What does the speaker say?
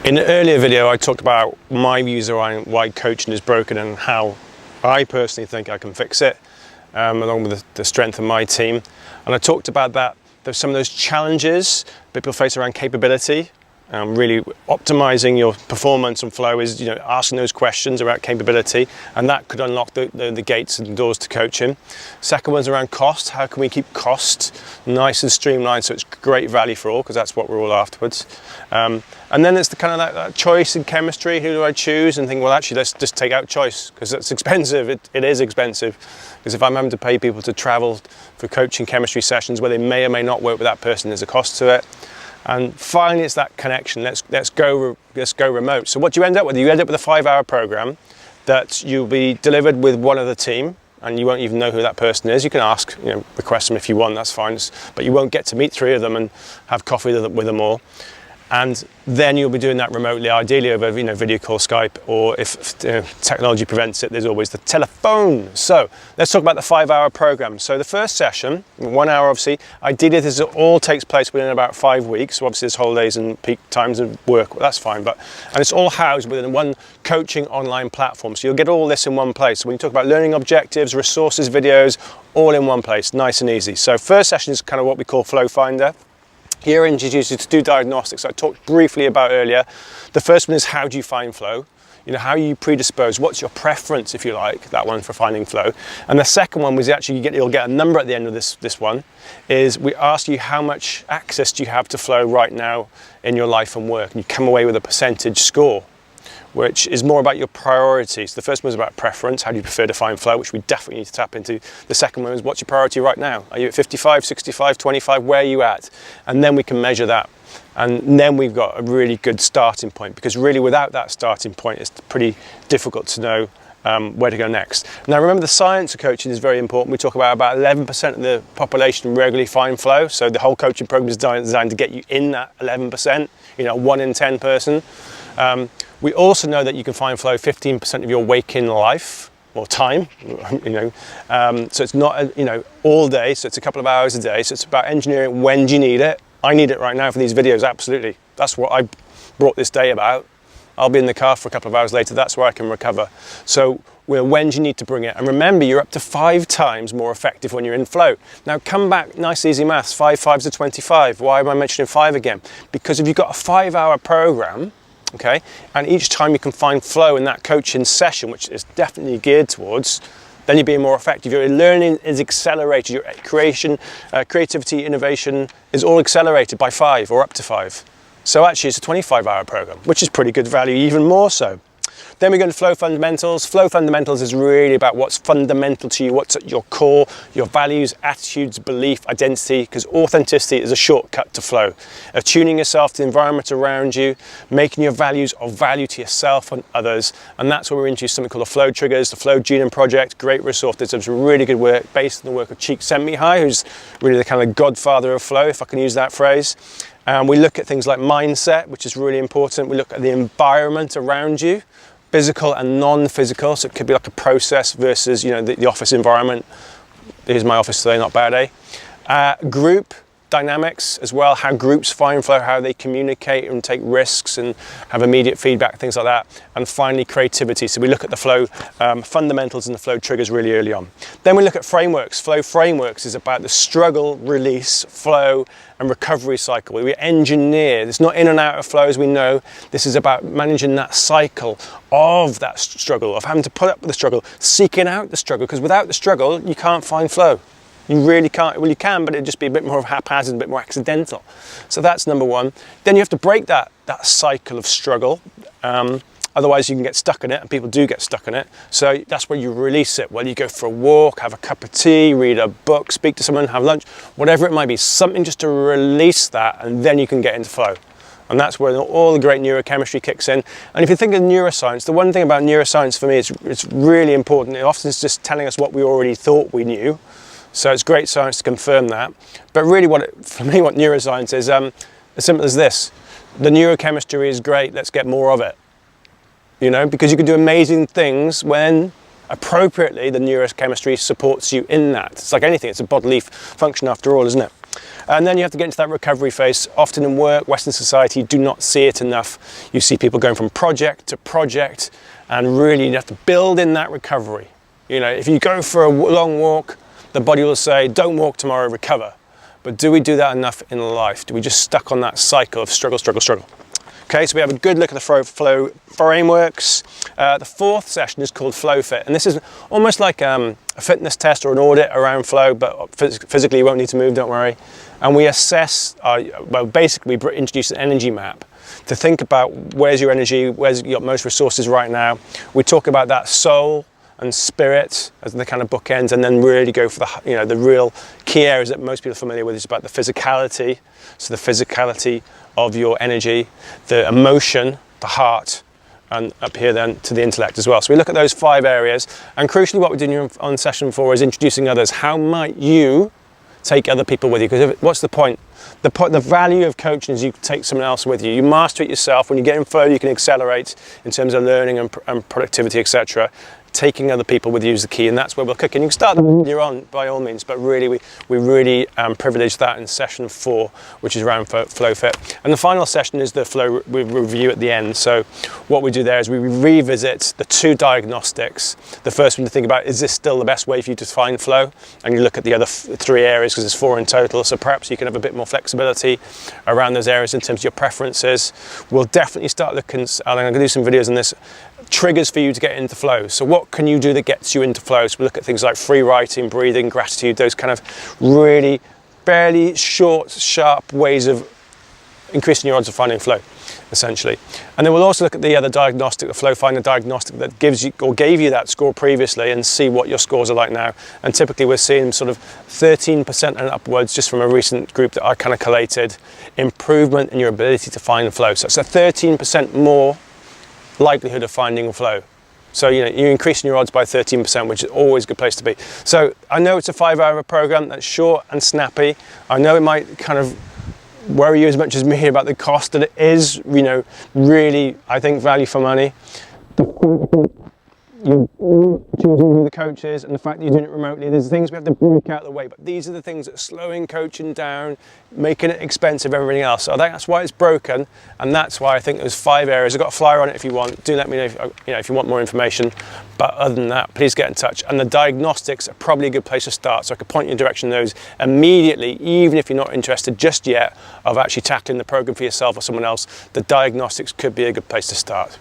In an earlier video, I talked about my views around why coaching is broken and how I personally think I can fix it, along with the strength of my team. And I talked about that. There's some of those challenges people face around capability. Really optimizing your performance and flow is, asking those questions about capability, and that could unlock the gates and doors to coaching. Second one's around cost. How can we keep cost nice and streamlined so it's great value for all, because that's what we're all afterwards. And then it's the kind of that choice in chemistry. Who do I choose? And think, well, actually, let's just take out choice, because it's expensive. It is expensive, because if I'm having to pay people to travel for coaching chemistry sessions where they may or may not work with that person, there's a cost to it. And finally, it's that connection. Let's go remote. So what do you end up with? You end up with a 5-hour program that you'll be delivered with one of the team, and you won't even know who that person is. You can ask, request them if you want, that's fine. But you won't get to meet 3 of them and have coffee with them all. And then you'll be doing that remotely, ideally over video call, Skype, or if technology prevents it, there's always the telephone. So let's talk about the 5-hour program. So the first session, 1 hour obviously, ideally this all takes place within about 5 weeks. So obviously there's holidays and peak times of work, that's fine. And it's all housed within one coaching online platform. So you'll get all this in one place. So when you talk about learning objectives, resources, videos, all in one place, nice and easy. So first session is kind of what we call Flow Finder. Here I introduce you to 2 diagnostics I talked briefly about earlier. The first one is, how do you find flow? How are you predisposed? What's your preference, if you like, that one for finding flow? And the second one was actually, you'll get a number at the end of this one, is we ask you how much access do you have to flow right now in your life and work? And you come away with a percentage score, which is more about your priorities. The first one was about preference. How do you prefer to find flow, which we definitely need to tap into. The second one is, what's your priority right now? Are you at 55, 65, 25? Where are you at? And then we can measure that. And then we've got a really good starting point, because really without that starting point, it's pretty difficult to know where to go next. Now remember, the science of coaching is very important. We talk about 11% of the population regularly find flow. So the whole coaching program is designed to get you in that 11%, 1 in 10 person. We also know that you can find flow 15% of your waking life or time, so it's not, all day, so it's a couple of hours a day. So it's about engineering, when do you need it? I need it right now for these videos, absolutely. That's what I brought this day about. I'll be in the car for a couple of hours later, that's where I can recover. So when do you need to bring it? And remember, you're up to 5 times more effective when you're in flow. Now come back, nice easy maths, 5 5s are 25. Why am I mentioning 5 again? Because if you've got a 5-hour program, okay, and each time you can find flow in that coaching session, which is definitely geared towards, then you're being more effective. Your learning is accelerated. Your creativity, innovation is all accelerated by 5 or up to 5. So actually it's a 25-hour program, which is pretty good value, even more so. Then we go into Flow Fundamentals. Flow Fundamentals is really about what's fundamental to you, what's at your core, your values, attitudes, belief, identity, because authenticity is a shortcut to flow. Attuning yourself to the environment around you, making your values of value to yourself and others. And that's where we're into something called the Flow Triggers, the Flow Genome Project, great resource. There's some really good work based on the work of Csikszentmihalyi, who's really the kind of godfather of flow, if I can use that phrase. We look at things like mindset, which is really important. We look at the environment around you, physical and non-physical. So it could be like a process versus, the office environment. Here's my office today, not bad, eh? Group dynamics as well, how groups find flow, how they communicate and take risks and have immediate feedback, things like that. And finally, creativity. So we look at the flow fundamentals and the flow triggers really early on. Then we look at frameworks. Flow frameworks is about the struggle, release, flow, and recovery cycle. We engineer. It's not in and out of flow, as we know. This is about managing that cycle of that struggle, of having to put up with the struggle, seeking out the struggle, because without the struggle, you can't find flow. You really can't. Well, you can, but it'd just be a bit more haphazard, a bit more accidental. So that's number one. Then you have to break that cycle of struggle. Otherwise, you can get stuck in it, and people do get stuck in it. So that's where you release it. Well, you go for a walk, have a cup of tea, read a book, speak to someone, have lunch, whatever it might be. Something just to release that, and then you can get into flow. And that's where all the great neurochemistry kicks in. And if you think of neuroscience, the one thing about neuroscience for me is it's really important. It often is just telling us what we already thought we knew. So it's great science to confirm that. But really for me, what neuroscience is, as simple as this. The neurochemistry is great, let's get more of it. Because you can do amazing things when appropriately the neurochemistry supports you in that. It's like anything, it's a bodily function after all, isn't it? And then you have to get into that recovery phase. Often in work, Western society, you do not see it enough. You see people going from project to project, and really you have to build in that recovery. You know, if you go for a long walk, the body will say, don't walk tomorrow, recover. But do we do that enough in life? Do we just stuck on that cycle of struggle, struggle, struggle? Okay, so we have a good look at the flow frameworks. The fourth session is called Flow Fit, and this is almost like a fitness test or an audit around flow, but physically you won't need to move, don't worry. And we assess, well, basically we introduce an energy map to think about where's your energy, where's you got most resources right now. We talk about that soul and spirit as the kind of bookends, and then really go for the, the real key areas that most people are familiar with is about the physicality. So the physicality of your energy, the emotion, the heart, and up here then to the intellect as well. So we look at those 5 areas, and crucially what we're doing on session 4 is introducing others. How might you take other people with you? Because what's the point? The value of coaching is you take someone else with you. You master it yourself. When you get in flow, you can accelerate in terms of learning and productivity, etc. Taking other people with you is the key, and that's where we'll kick in. You can start earlier on by all means, but really we really privilege that in session 4, which is around Flow Fit. And the final session is the flow review at the end. So what we do there is we revisit the 2 diagnostics. The first one to think about, is this still the best way for you to find flow? And you look at the other 3 areas, because there's 4 in total, so perhaps you can have a bit more flexibility around those areas in terms of your preferences. We'll definitely start looking, and I'm going to do some videos on this, triggers for you to get into flow. So what can you do that gets you into flow? So we look at things like free writing, breathing, gratitude, those kind of really fairly short, sharp ways of increasing your odds of finding flow, essentially. And then we'll also look at the other diagnostic, the Flow Finder diagnostic, that gives you or gave you that score previously, and see what your scores are like now. And typically we're seeing sort of 13% and upwards, just from a recent group that I kind of collated, improvement in your ability to find flow. So it's a 13% more likelihood of finding flow. So you're increasing your odds by 13%, which is always a good place to be. So I know it's a 5-hour program that's short and snappy. I know it might kind of worry you as much as me about the cost, that it is, really, I think, value for money. You're choosing who the coach is, and the fact that you're doing it remotely, there's things we have to break out of the way, but these are the things that are slowing coaching down, making it expensive, everything else. So I think that's why it's broken, and that's why I think there's 5 areas. I've got a flyer on it if you want. Do let me know if you want more information. But other than that, please get in touch. And the diagnostics are probably a good place to start, so I could point you in the direction of those immediately, even if you're not interested just yet of actually tackling the program for yourself or someone else. The diagnostics could be a good place to start.